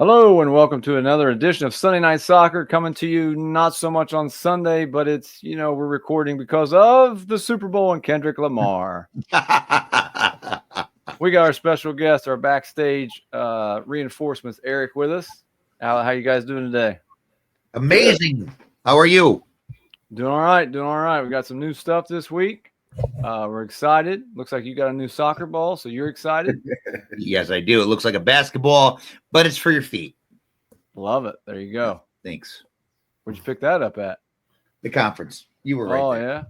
Hello and welcome to another edition of Sunday Night Soccer, coming to you not so much on Sunday, but it's, we're recording because of the Super Bowl and Kendrick Lamar. We got our special guest, our backstage reinforcements, Eric, with us. How you guys doing today? Amazing. How are you? Doing all right, doing all right. We got some new stuff this week. We're excited. Looks like you got a new soccer ball, so you're excited? Yes, I do. It looks like a basketball, but it's for your feet. Love it. There you go. Thanks. Where'd you pick that up at? The conference. You were right there.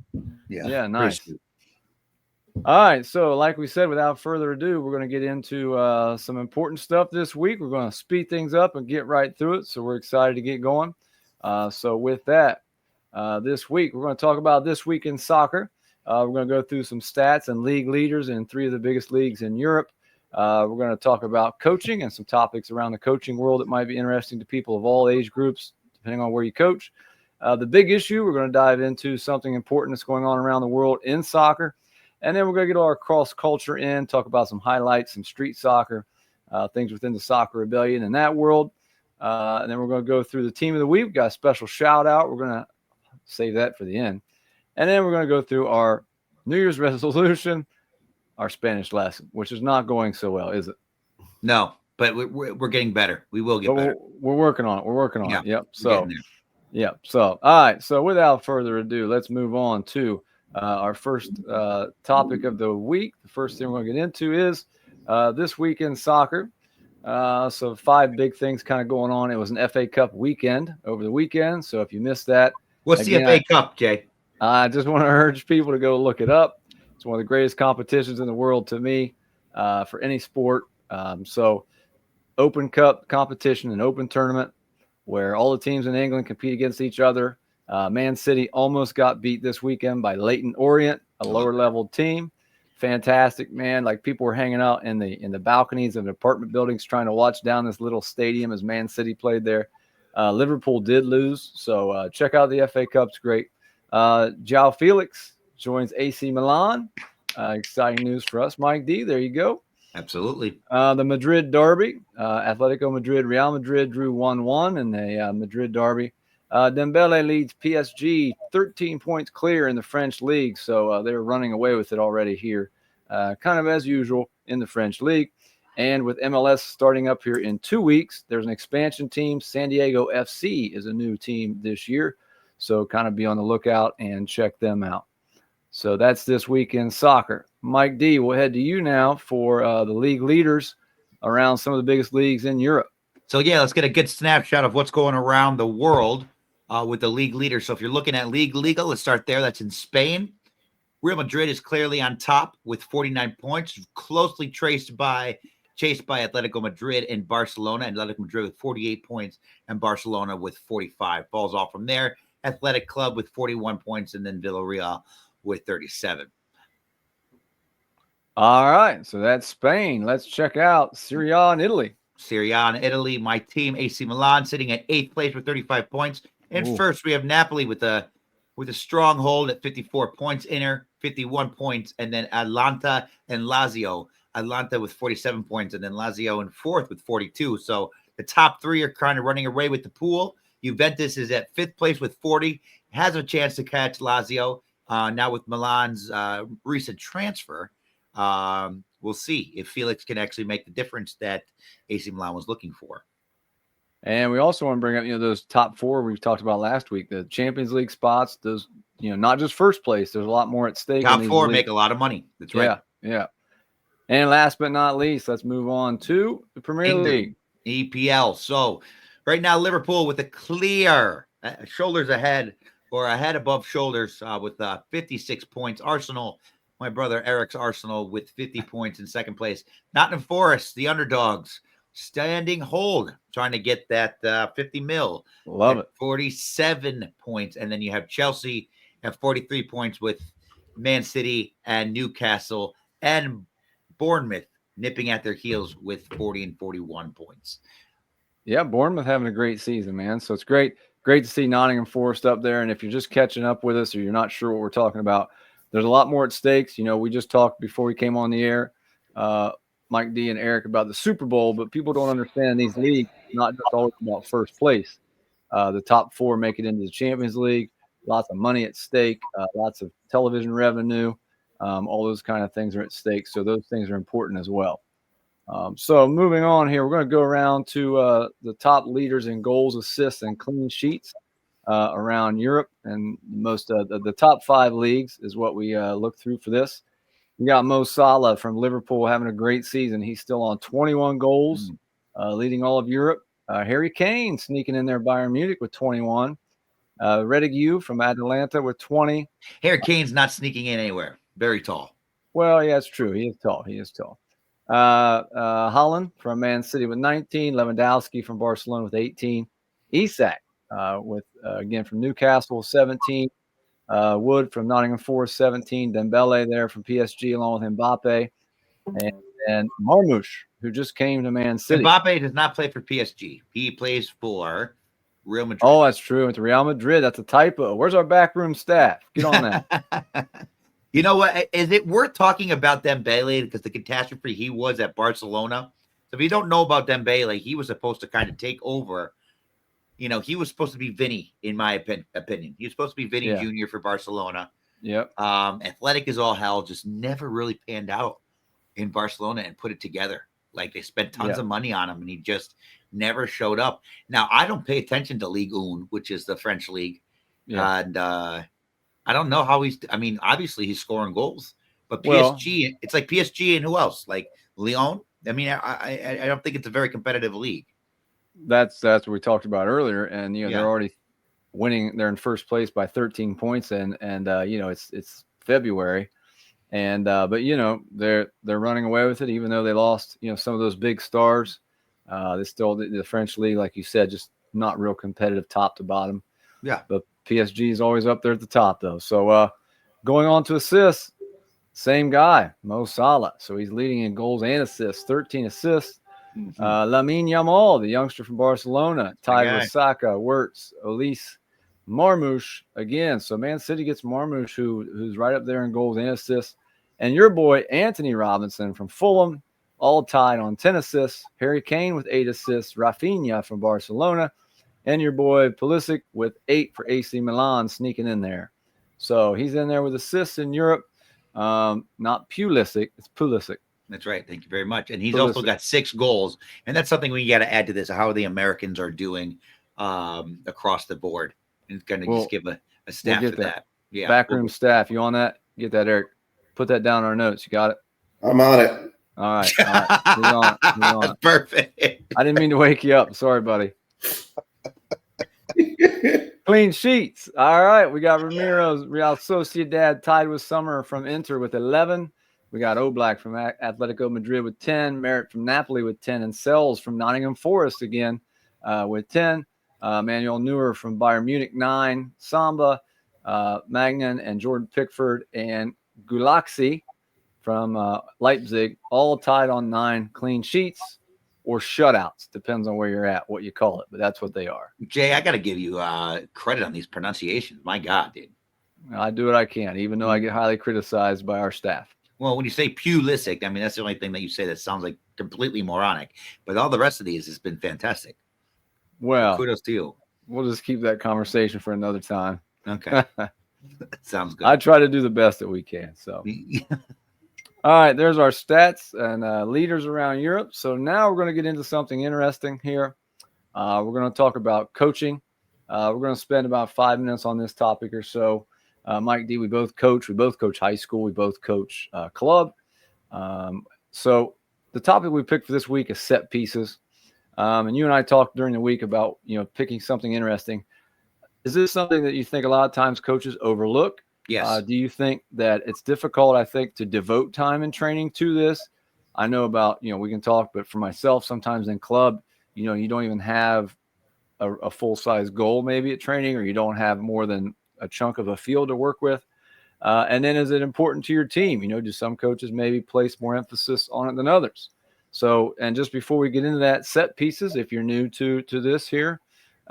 Yeah, nice. All right, so like we said, without further ado, we're going to get into some important stuff this week. We're going to speed things up and get right through it, so we're excited to get going. So with that, this week, we're going to talk about this week in soccer. We're going to go through some stats and league leaders in three of the biggest leagues in Europe. We're going to talk about coaching and some topics around the coaching world that might be interesting to people of all age groups, depending on where you coach. The big issue, we're going to dive into something important that's going on around the world in soccer. And then we're going to get our cross culture in, talk about some highlights, some street soccer, things within the soccer rebellion in that world. And then we're going to go through the team of the week. We've got a special shout out. We're going to save that for the end. And then we're going to go through our New Year's resolution, our Spanish lesson, which is not going so well, is it? No, but we're getting better. We will get better. We're working on it. We're working on it. Yep. So, all right. So without further ado, let's move on to our first topic of the week. The first thing we're going to get into is this week in soccer. So 5 big things kind of going on. It was an FA Cup weekend over the weekend. So if you missed that. What's the FA Cup, Jay? I just want to urge people to go look it up. It's one of the greatest competitions in the world to me for any sport. So Open Cup competition, an open tournament where all the teams in England compete against each other. Man City almost got beat this weekend by Leyton Orient, a lower level team. Fantastic, man. Like, people were hanging out in the balconies of apartment buildings trying to watch down this little stadium as Man City played there. Liverpool did lose, so check out the FA Cup. It's great. João Felix joins AC Milan. Exciting news for us, Mike D. There you go. Absolutely. The Madrid derby, Atletico Madrid, Real Madrid drew 1-1 in the Madrid derby. Dembele leads PSG 13 points clear in the French league, so they're running away with it already here, kind of as usual in the French league. And with MLS starting up here in 2 weeks, there's an expansion team. San Diego FC is a new team this year, so kind of be on the lookout and check them out. So that's this week in soccer. Mike D, we'll head to you now for the league leaders around some of the biggest leagues in Europe. So, let's get a good snapshot of what's going around the world with the league leaders. So if you're looking at League Liga, let's start there. That's in Spain. Real Madrid is clearly on top with 49 points, closely chased by Atletico Madrid and Barcelona. And Atletico Madrid with 48 points and Barcelona with 45. Falls off from there. Athletic Club with 41 points and then Villarreal with 37. All right, so that's Spain. Let's check out Serie A in Italy. Serie A in Italy, my team, AC Milan, sitting at 8th place with 35 points. And first, we have Napoli with a stronghold at 54 points. Inter, 51 points. And then Atalanta and Lazio. Atalanta with 47 points. And then Lazio in 4th with 42. So the top 3 are kind of running away with the pool. Juventus is at 5th place with 40. Has a chance to catch Lazio. Now with Milan's recent transfer, we'll see if Felix can actually make the difference that AC Milan was looking for. And we also want to bring up, those top 4 we talked about last week, the Champions League spots, those, not just first place. There's a lot more at stake. Top 4 make a lot of money. That's right. Yeah. And last but not least, let's move on to the Premier League. EPL. So right now, Liverpool with a clear shoulders ahead or a head above shoulders with 56 points. Arsenal, my brother Eric's Arsenal with 50 points in second place. Nottingham Forest, the underdogs, standing hold, trying to get that 50 mil. Love it. 47 points. And then you have Chelsea at 43 points with Man City and Newcastle and Bournemouth nipping at their heels with 40 and 41 points. Yeah, Bournemouth having a great season, man. So it's great to see Nottingham Forest up there. And if you're just catching up with us or you're not sure what we're talking about, there's a lot more at stakes. We just talked before we came on the air. Mike D and Eric about the Super Bowl, but people don't understand these leagues, not just always about first place. The top 4 make it into the Champions League. Lots of money at stake, lots of television revenue. All those kind of things are at stake. So those things are important as well. So moving on here, we're going to go around to the top leaders in goals, assists, and clean sheets around Europe. And most of the top 5 leagues is what we look through for this. We got Mo Salah from Liverpool having a great season. He's still on 21 goals, leading all of Europe. Harry Kane sneaking in there, Bayern Munich with 21. Redigue from Atalanta with 20. Harry Kane's not sneaking in anywhere. Very tall. Well, yeah, it's true. He is tall. Haaland from Man City with 19. Lewandowski from Barcelona with 18. Isak with again from Newcastle 17. Wood from Nottingham Forest 17. Dembele there from PSG along with Mbappe. And Marmoush, who just came to Man City. Mbappe does not play for PSG. He plays for Real Madrid. Oh, that's true. It's Real Madrid. That's a typo. Where's our backroom staff? Get on that. You know what? Is it worth talking about Dembele because the catastrophe he was at Barcelona? So if you don't know about Dembele, he was supposed to kind of take over. You know, he was supposed to be Vinny, in my opinion. He was supposed to be Vinny Jr. for Barcelona. Yep. Athletic as all hell, just never really panned out in Barcelona and put it together. Like they spent tons of money on him and he just never showed up. Now, I don't pay attention to Ligue 1, which is the French league. Yeah. And I don't know how obviously he's scoring goals, but PSG, it's like PSG and who else? Like Lyon. I mean, I don't think it's a very competitive league. That's what we talked about earlier. And, they're already winning. They're in first place by 13 points and it's February. And, but they're running away with it, even though they lost, some of those big stars. They still, the French league, like you said, just not real competitive top to bottom. Yeah. But PSG is always up there at the top, though. So going on to assists, same guy, Mo Salah. So he's leading in goals and assists, 13 assists. Lamine Yamal, the youngster from Barcelona, tied with Saka, Wirtz, Olise, Marmoush again. So Man City gets Marmoush, who's right up there in goals and assists. And your boy, Anthony Robinson from Fulham, all tied on 10 assists. Harry Kane with 8 assists. Rafinha from Barcelona. And your boy Pulisic with 8 for AC Milan sneaking in there. So he's in there with assists in Europe. Not Pulisic, it's Pulisic. That's right. Thank you very much. And he's also got 6 goals. And that's something we got to add to this, how the Americans are doing across the board. And kind of just give a staff to that. Yeah. Backroom staff. You on that? Get that, Eric. Put that down in our notes. You got it? I'm on it. All right. He's on. Perfect. I didn't mean to wake you up. Sorry, buddy. Clean sheets. All right. We got Ramiro's Real Sociedad tied with Summer from Inter with 11. We got Oblak from Atletico Madrid with 10. Merritt from Napoli with 10. And Sells from Nottingham Forest again with 10. Manuel Neuer from Bayern Munich, 9. Samba, Magnan, and Jordan Pickford, and Gulaxi from Leipzig, all tied on 9 clean sheets or shutouts. Depends on where you're at, what you call it, but that's what they are. Jay, I got to give you credit on these pronunciations. My God, dude. I do what I can, even though I get highly criticized by our staff. Well, when you say Pulisic, I mean, that's the only thing that you say that sounds like completely moronic. But all the rest of these has been fantastic. Well, kudos to you. We'll just keep that conversation for another time. Okay. Sounds good. I try to do the best that we can. So, all right, there's our stats and leaders around Europe. So now we're going to get into something interesting here. We're going to talk about coaching. We're going to spend about 5 minutes on this topic or so. Mike D, we both coach. We both coach high school. We both coach club. So the topic we picked for this week is set pieces. And you and I talked during the week about, picking something interesting. Is this something that you think a lot of times coaches overlook? Yes. Do you think that it's difficult, I think, to devote time and training to this? I know about, we can talk, but for myself, sometimes in club, you don't even have a full-size goal maybe at training, or you don't have more than a chunk of a field to work with. And then is it important to your team? Do some coaches maybe place more emphasis on it than others? So, and just before we get into that, set pieces, if you're new to this here,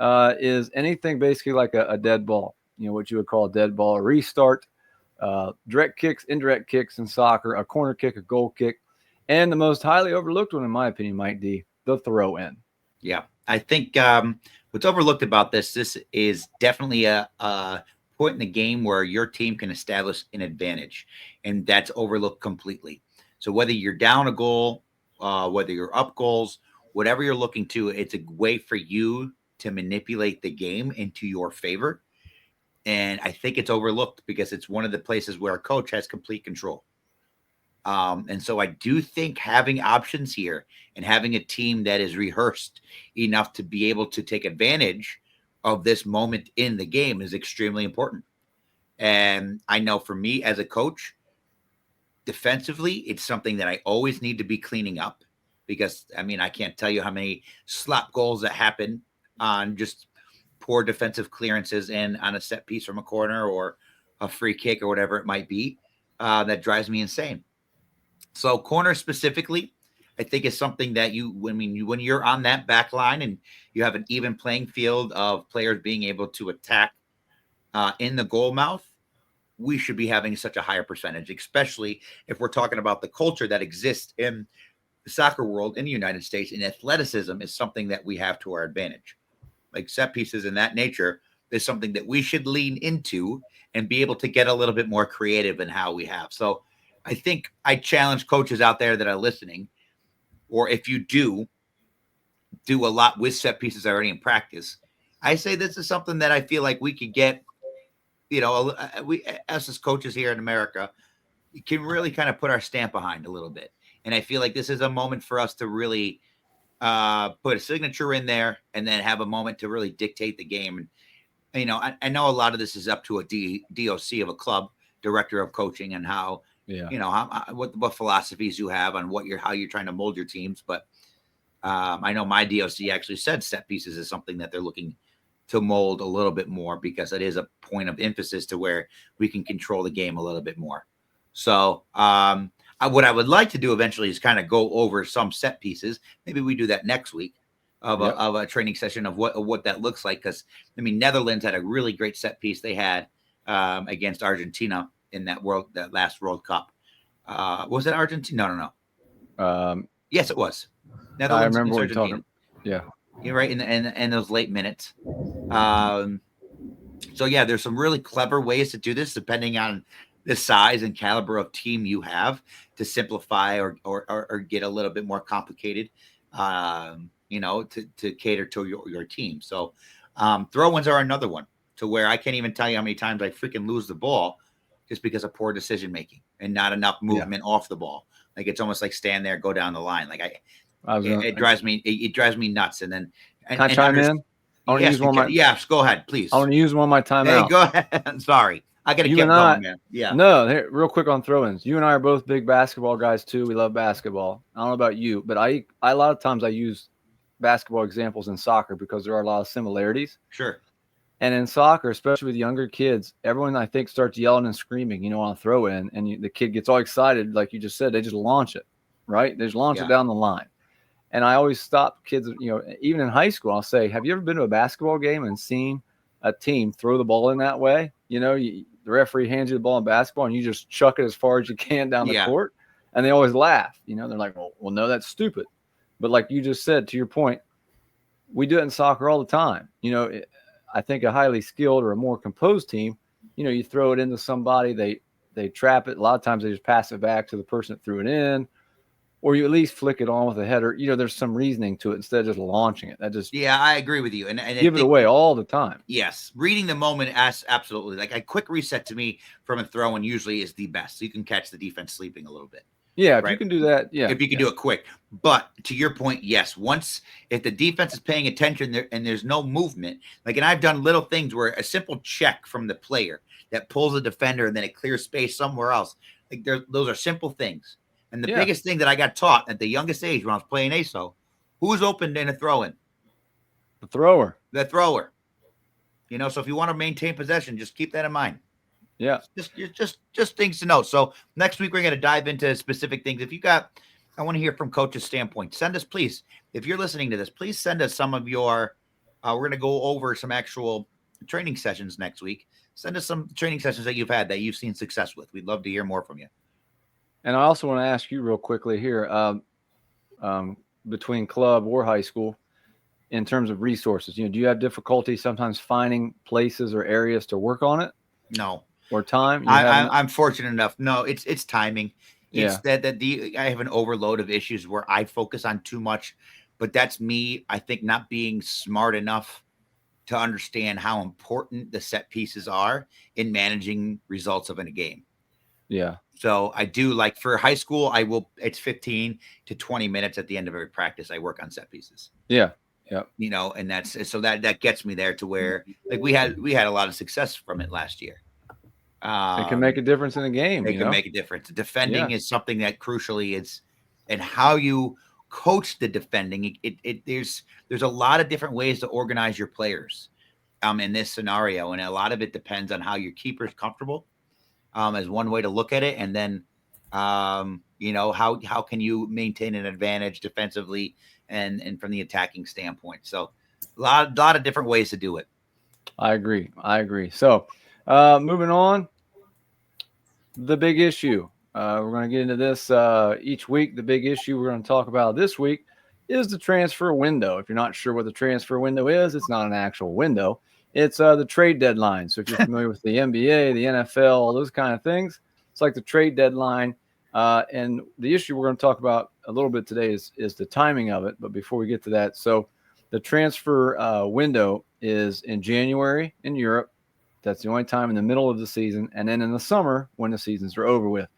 is anything basically like a dead ball, what you would call a dead ball, a restart, direct kicks, indirect kicks in soccer, a corner kick, a goal kick, And the most highly overlooked one, in my opinion, Mike D, the throw in. Yeah, I think what's overlooked about this is definitely a point in the game where your team can establish an advantage, and that's overlooked completely. So whether you're down a goal, whether you're up goals, whatever you're looking to, it's a way for you to manipulate the game into your favor. And I think it's overlooked because it's one of the places where a coach has complete control. And so I do think having options here and having a team that is rehearsed enough to be able to take advantage of this moment in the game is extremely important. And I know for me as a coach, defensively, it's something that I always need to be cleaning up because, I mean, I can't tell you how many slap goals that happen on just poor defensive clearances and on a set piece from a corner or a free kick or whatever it might be. That drives me insane. So corner specifically, I think is something that when you're on that back line and you have an even playing field of players being able to attack in the goal mouth, we should be having such a higher percentage, especially if we're talking about the culture that exists in the soccer world in the United States. And athleticism is something that we have to our advantage. Like set pieces in that nature is something that we should lean into and be able to get a little bit more creative in how we have. So I think I challenge coaches out there that are listening, or if you do a lot with set pieces already in practice, I say this is something that I feel like we could get, we as coaches here in America can really kind of put our stamp behind a little bit. And I feel like this is a moment for us to really put a signature in there and then have a moment to really dictate the game. And, I know a lot of this is up to a DOC of a club, director of coaching, and how, what philosophies you have on how you're trying to mold your teams. But I know my DOC actually said set pieces is something that they're looking to mold a little bit more because it is a point of emphasis to where we can control the game a little bit more. So what I would like to do eventually is kind of go over some set pieces. Maybe we do that next week of a training session of what that looks like. Because Netherlands had a really great set piece they had against Argentina in that last World Cup. Was it Argentina? No. Yes, it was. Netherlands. I remember what you're talking. Yeah, you're right. In those late minutes. So yeah, there's some really clever ways to do this depending on the size and caliber of team you have to simplify or get a little bit more complicated, to cater to your team. So throw-ins are another one to where I can't even tell you how many times I freaking lose the ball just because of poor decision-making and not enough movement off the ball. Like it's almost like stand there, go down the line. Like it drives me nuts. And then can I chime in? I want to use one of my. Yes, go ahead, please. I want to use one of my timeouts. Hey, go ahead. Sorry, I got to keep going, man. Yeah. No, real quick on throw-ins. You and I are both big basketball guys too. We love basketball. I don't know about you, but I a lot of times I use basketball examples in soccer because there are a lot of similarities. Sure. And in soccer, especially with younger kids, everyone I think starts yelling and screaming, on a throw-in, and the kid gets all excited, like you just said. They just launch it, right? They just launch it down the line. And I always stop kids, even in high school, I'll say, have you ever been to a basketball game and seen a team throw the ball in that way? The referee hands you the ball in basketball and you just chuck it as far as you can down the court. And they always laugh. They're like, well, no, that's stupid. But like you just said, to your point, we do it in soccer all the time. I think a highly skilled or a more composed team, you throw it into somebody, they trap it. A lot of times they just pass it back to the person that threw it in. Or you at least flick it on with a header. There's some reasoning to it instead of just launching it. I agree with you. And give it away all the time. Yes. Reading the moment, absolutely. Like a quick reset to me from a throw-in usually is the best. So you can catch the defense sleeping a little bit. Yeah, if you can do that, if you can do it quick. But to your point, yes, if the defense is paying attention and there's no movement, and I've done little things where a simple check from the player that pulls a defender and then it clears space somewhere else. Those are simple things. And the biggest thing that I got taught at the youngest age when I was playing ASO, who's open in a throw-in? The thrower. The thrower. So if you want to maintain possession, just keep that in mind. Yeah. Just things to know. So next week we're going to dive into specific things. I want to hear from coach's standpoint. Send us, please. If you're listening to this, please send us some of your. We're going to go over some actual training sessions next week. Send us some training sessions that you've had that you've seen success with. We'd love to hear more from you. And I also want to ask you real quickly here, between club or high school, in terms of resources, do you have difficulty sometimes finding places or areas to work on it? No. Or time? You haven't? I'm fortunate enough. No, it's timing. It's Yeah. I have an overload of issues where I focus on too much, but that's me, I think, not being smart enough to understand how important the set pieces are in managing results of in a game. Yeah. So I do, like, for high school, it's 15 to 20 minutes at the end of every practice. I work on set pieces. Yeah. Yeah. And that gets me there to where, like, we had a lot of success from it last year. It can make a difference in the game, It can make a difference. Defending Yeah. is something that crucially is, and how you coach the defending. There's a lot of different ways to organize your players in this scenario, and a lot of it depends on how your keeper's comfortable, as one way to look at it, and then how can you maintain an advantage defensively and from the attacking standpoint. So a lot of different ways to do it. I agree. So moving on, the big issue. We're going to get into this each week. The big issue we're going to talk about this week is the transfer window. If you're not sure what the transfer window is, it's not an actual window. It's the trade deadline. So if you're familiar with the NBA, the NFL, all those kind of things, it's like the trade deadline. And the issue we're going to talk about a little bit today is the timing of it. But before we get to that, so the transfer window is in January in Europe. That's the only time in the middle of the season, and then in the summer when the seasons are over with.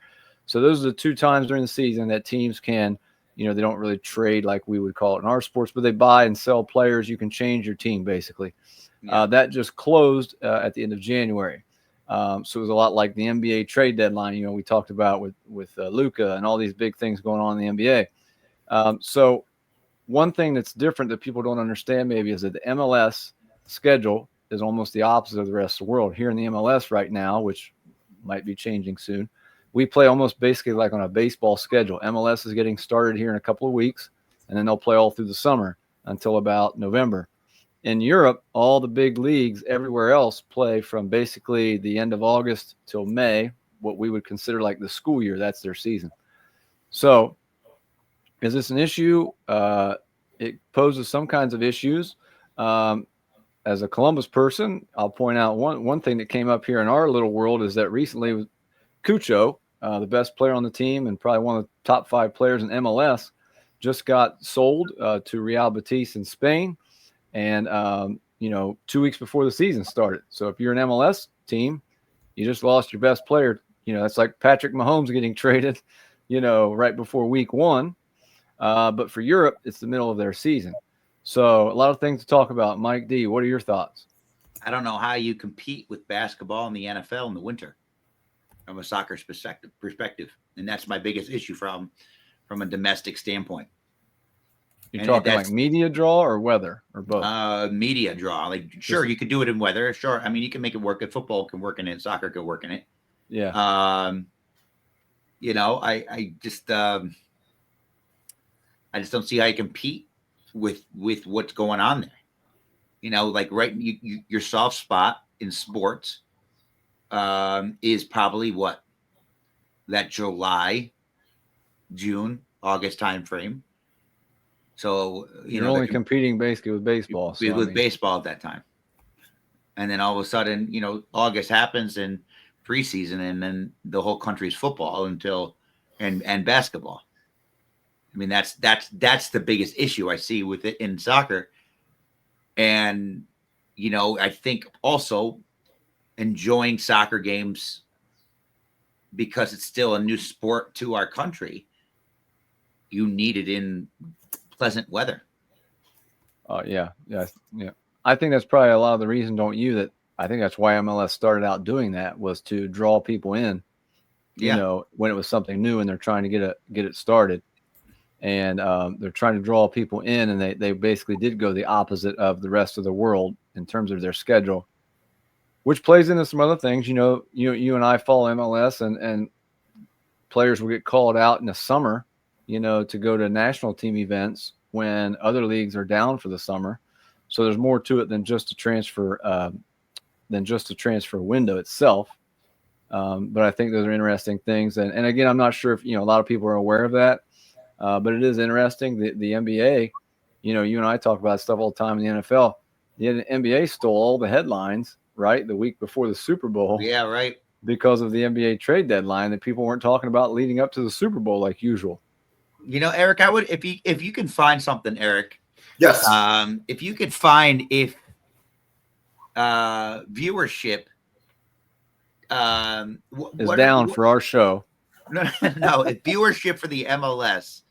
So those are the two times during the season that teams can, they don't really trade like we would call it in our sports, but they buy and sell players. You can change your team basically. Yeah. That just closed at the end of January. So it was a lot like the NBA trade deadline. We talked about with Luka and all these big things going on in the NBA. So one thing that's different that people don't understand maybe is that the MLS schedule is almost the opposite of the rest of the world. Here in the MLS right now, which might be changing soon, we play almost basically like on a baseball schedule. MLS is getting started here in a couple of weeks, and then they'll play all through the summer until about November. In Europe, all the big leagues everywhere else play from basically the end of August till May, what we would consider like the school year. That's their season. So is this an issue? It poses some kinds of issues. As a Columbus person, I'll point out one thing that came up here in our little world is that recently was Cucho, the best player on the team and probably one of the top 5 players in MLS, just got sold to Real Betis in Spain, and 2 weeks before the season started. So if you're an MLS team, you just lost your best player. It's like Patrick Mahomes getting traded, right before week 1. But for Europe, it's the middle of their season. So a lot of things to talk about. Mike D, what are your thoughts? I don't know how you compete with basketball in the NFL in the winter from a soccer perspective. And that's my biggest issue from a domestic standpoint. You're talking like media draw or weather or both? Media draw. Like, sure, you could do it in weather. Sure. I mean, you can make it work. If football can work in it, soccer can work in it. Yeah. I just don't see how you compete with what's going on there. Like, right, your soft spot in sports is probably that July, June, August time frame. So you're only competing basically with baseball. With baseball at that time, and then all of a sudden, August happens in preseason, and then the whole country's football and basketball. I mean, that's the biggest issue I see with it in soccer. And, I think also enjoying soccer games because it's still a new sport to our country. You need it in pleasant weather. Yeah. I think that's probably a lot of the reason, don't you, that I think that's why MLS started out doing that, was to draw people in, when it was something new and they're trying to get it started. And they're trying to draw people in, and they basically did go the opposite of the rest of the world in terms of their schedule, which plays into some other things. You and I follow MLS, and players will get called out in the summer, to go to national team events when other leagues are down for the summer. So there's more to it than just a transfer window itself. But I think those are interesting things. And again, I'm not sure if, a lot of people are aware of that, but it is interesting. The NBA, you and I talk about stuff all the time in the NFL. The NBA stole all the headlines, right, the week before the Super Bowl. Yeah, right. Because of the NBA trade deadline that people weren't talking about leading up to the Super Bowl like usual. Eric, I would, if you can find something, Eric. Yes. If you could find viewership is down for our show. No, if viewership for the MLS,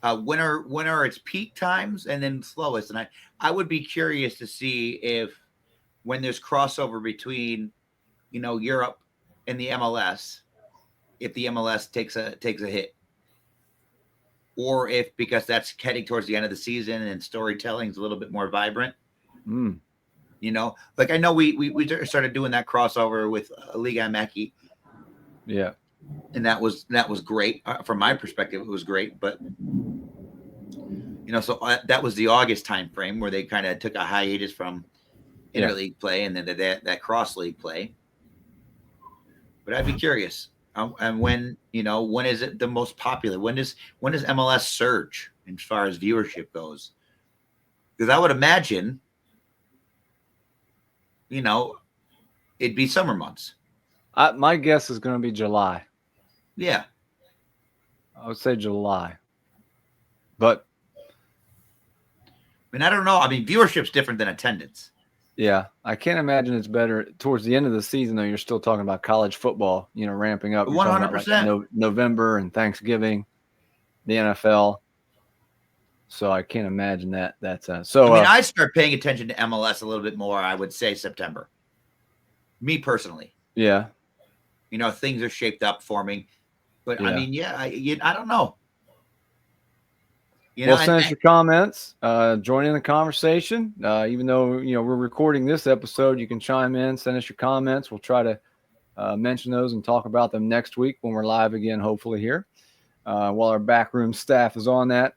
when are its peak times and then slowest, and I would be curious to see if when there's crossover between Europe and the MLS, if the MLS takes a hit, or if, because that's heading towards the end of the season and storytelling is a little bit more vibrant. Like I know we started doing that crossover with Liga MX. Yeah. And that was great. From my perspective, it was great. But, so that was the August time frame where they kind of took a hiatus from interleague play and then that cross league play. But I'd be curious. And when is it the most popular? When does MLS surge as far as viewership goes? Because I would imagine, it'd be summer months. My guess is going to be July. Yeah. I would say July. But I don't know. Viewership's different than attendance. Yeah. I can't imagine it's better towards the end of the season, though. You're still talking about college football, ramping up. 100%. Like November and Thanksgiving, the NFL. So I can't imagine that. That's I start paying attention to MLS a little bit more. I would say September. Me personally. Yeah. Things are shaped up for me. But I don't know. Well, send us your comments. Join in the conversation. Even though we're recording this episode, you can chime in, send us your comments. We'll try to mention those and talk about them next week when we're live again, hopefully here. While our backroom staff is on that.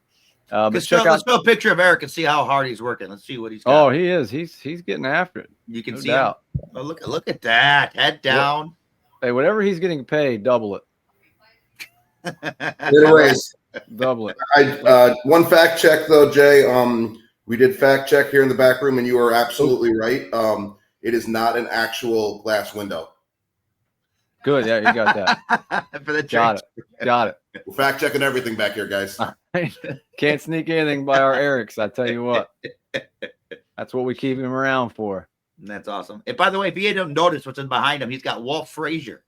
Let's show a picture of Eric and see how hard he's working. Let's see what he's got. Oh, he is. He's getting after it. You can see him. Oh, look at that. Head down. Hey, whatever he's getting paid, double it. Anyways, double it. One fact check though, Jay. We did fact check here in the back room, and you are absolutely right. It is not an actual glass window. Good. Yeah, you got that. For the got it. We're fact checking everything back here, guys. Can't sneak anything by our Erics. I tell you what. That's what we keep him around for. That's awesome. And by the way, if you didn't notice what's in behind him, he's got Walt Frazier,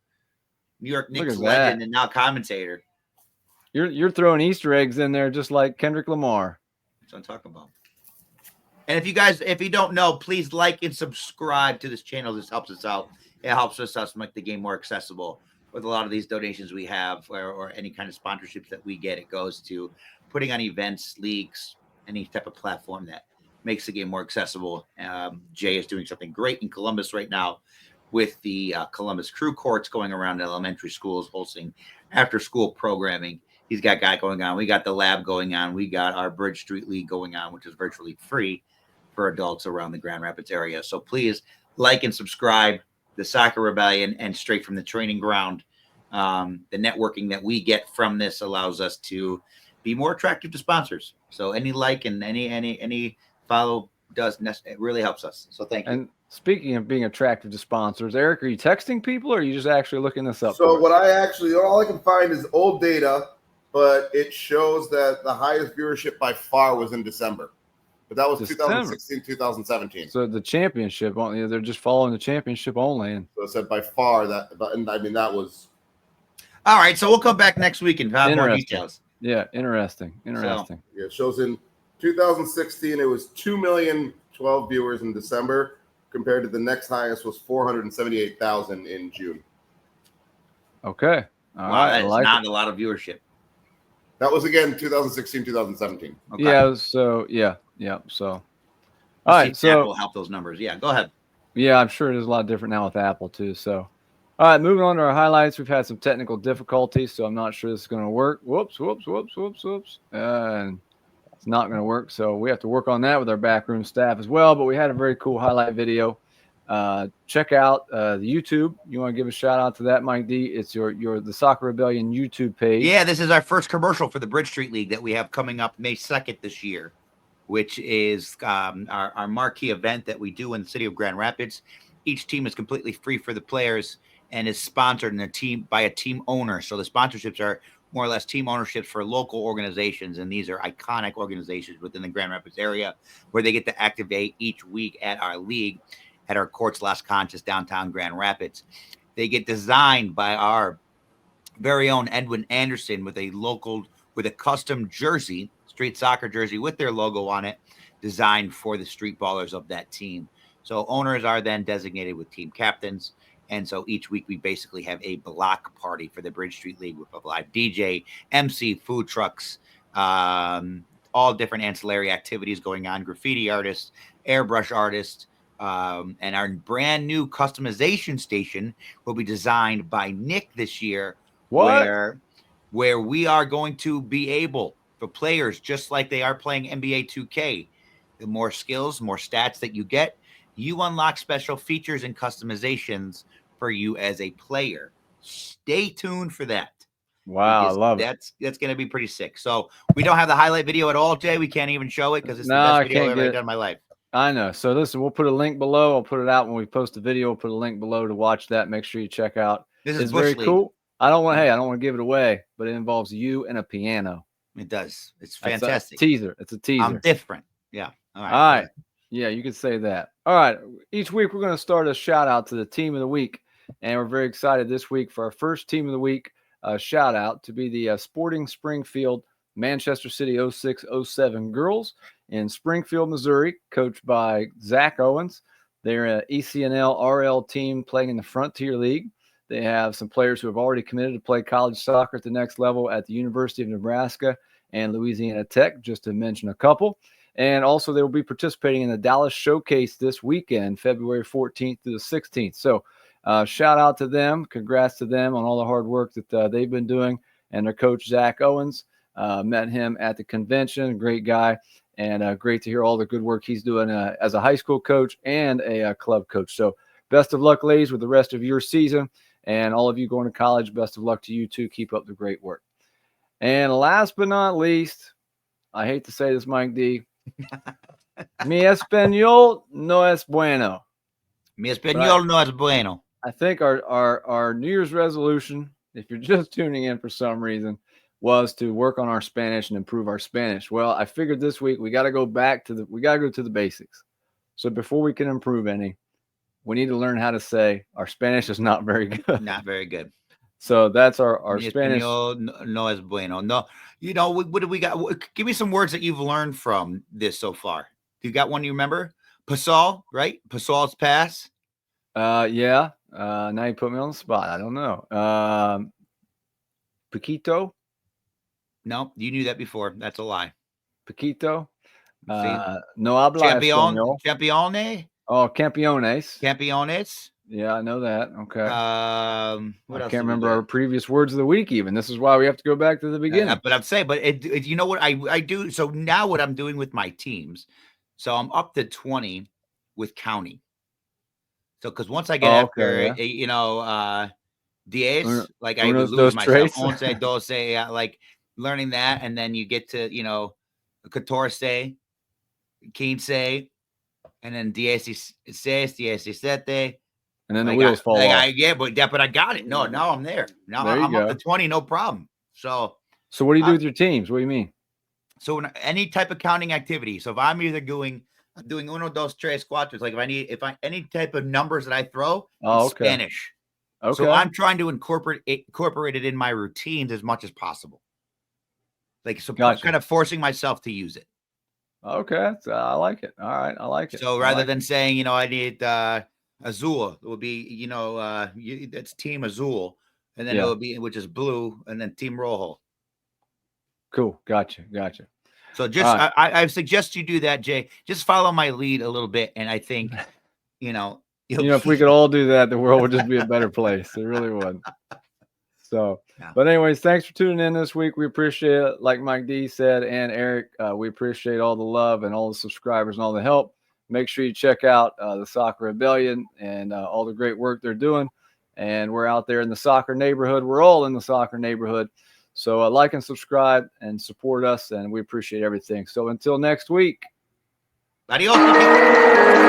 New York Knicks legend and now commentator. You're throwing Easter eggs in there just like Kendrick Lamar. That's what I'm talking about. And if you don't know, please like and subscribe to this channel. This helps us out. It helps us make the game more accessible. With a lot of these donations we have or any kind of sponsorships that we get, it goes to putting on events, leagues, any type of platform that makes the game more accessible. Jay is doing something great in Columbus right now with the Columbus Crew Courts going around elementary schools, hosting after-school programming. He's got that going on. We got the lab going on. We got our Bridge Street League going on, which is virtually free for adults around the Grand Rapids area. So please like and subscribe. The Soccer Rebellion and Straight from the Training Ground. The networking that we get from this allows us to be more attractive to sponsors. So any like and any follow it really helps us. So thank you. And speaking of being attractive to sponsors, Eric, are you texting people or are you just actually looking this up? So all I can find is old data, but it shows that the highest viewership by far was in December. But that was 2016, 2017. So the championship, they're just following the championship only. And so it said by far that was. All right, so we'll come back next week and have more details. Yeah, interesting. So, it shows in 2016 it was 2,012 viewers in December, compared to the next highest was 478,000 in June. Okay. All right. That's not a lot of viewership. That was again 2016, 2017. Okay. Yeah. So yeah. So, all right. So Apple help those numbers. Yeah. Go ahead. Yeah, I'm sure it is a lot different now with Apple too. So, all right, moving on to our highlights. We've had some technical difficulties, so I'm not sure this is going to work. Whoops. And it's not going to work. So we have to work on that with our backroom staff as well. But we had a very cool highlight video check out the YouTube. You want to give a shout out to that, Mike D? It's the Soccer Rebellion YouTube page. Yeah, this is our first commercial for the Bridge Street League that we have coming up May 2nd this year, which is our marquee event that we do in the city of Grand Rapids. Each team is completely free for the players and is sponsored by a team owner. So the sponsorships are more or less team ownerships for local organizations, and these are iconic organizations within the Grand Rapids area where they get to activate each week at our league at our Courts Las Conchas downtown Grand Rapids. They get designed by our very own Edwin Anderson with a custom jersey, street soccer jersey with their logo on it, designed for the street ballers of that team. So owners are then designated with team captains. And so each week we basically have a block party for the Bridge Street League with a live DJ, MC, food trucks, all different ancillary activities going on, graffiti artists, airbrush artists, and our brand new customization station will be designed by Nick this year, where we are going to be able for players, just like they are playing NBA 2K, the more skills, more stats that you get, you unlock special features and customizations for you as a player. Stay tuned for that. Wow, I love it. That's going to be pretty sick. So we don't have the highlight video at all, Jay. We can't even show it because it's the best video I've ever done in my life. I know. So listen, we'll put a link below. I'll put it out when we post the video. We'll put a link below to watch that. Make sure you check out. It's very cool. I don't want to give it away, but it involves you and a piano. It does. It's fantastic. It's a teaser. I'm different. Yeah. All right. Yeah, you could say that. All right. Each week we're going to start a shout out to the team of the week, and we're very excited this week for our first team of the week shout out to be the Sporting Springfield Manchester City 06-07 girls in Springfield, Missouri, coached by Zach Owens. They're an ECNL-RL team playing in the Frontier League. They have some players who have already committed to play college soccer at the next level at the University of Nebraska and Louisiana Tech, just to mention a couple. And also they will be participating in the Dallas Showcase this weekend, February 14th through the 16th. So shout out to them. Congrats to them on all the hard work that they've been doing. And their coach, Zach Owens, met him at the convention. Great guy. And great to hear all the good work he's doing as a high school coach and a club coach. So best of luck, ladies, with the rest of your season. And all of you going to college, best of luck to you too. Keep up the great work. And last but not least, I hate to say this, Mike D. Mi español no es bueno. Mi español no es bueno. I think our New Year's resolution, if you're just tuning in for some reason, was to work on our Spanish and improve our Spanish. Well, I figured this week we got to go to the basics. So before we can improve any, we need to learn how to say our Spanish is not very good. Not very good. So that's our Spanish. No es bueno. No, what do we got? Give me some words that you've learned from this so far. You got one you remember? Pasal, right? Pasal's pass. Yeah. Now you put me on the spot. I don't know. Paquito. No, you knew that before. That's a lie. Paquito. No habla español. Campeone. Oh, campeones. Campeones. Yeah, I know that. Okay. What I can't remember our previous words of the week even. This is why we have to go back to the beginning. But I'm saying, you know what I do? So now what I'm doing with my teams, so I'm up to 20 with counting. So because once I get after, diez, like I would lose myself. 11, 12, like learning that, and then you get to, 14, 15, and then 16, 17. And then the wheels fall off. But I got it. No, now I'm there. Now I'm up to 20, no problem. So what do you do with your teams? What do you mean? So any type of counting activity. So if I'm either doing 1, 2, 3, 4, like any type of numbers that I throw, Spanish. Okay. So I'm trying to incorporate it in my routines as much as possible. Gotcha. I'm kind of forcing myself to use it. Okay, so I like it. All right, I like it. So rather than saying, I need Azul, it would be, that's Team Azul, and then it would be, which is blue, and then Team Rojo. Cool, gotcha. So just I suggest you do that, Jay. Just follow my lead a little bit, and I think, if we could all do that, the world would just be a better place. It really would. So, But anyways, thanks for tuning in this week. We appreciate it. Like Mike D said and Eric, we appreciate all the love and all the subscribers and all the help. make sure you check out the Soccer Rebellion and all the great work they're doing. And we're out there in the soccer neighborhood. We're all in the soccer neighborhood. So like and subscribe and support us, and we appreciate everything. So until next week. Adios.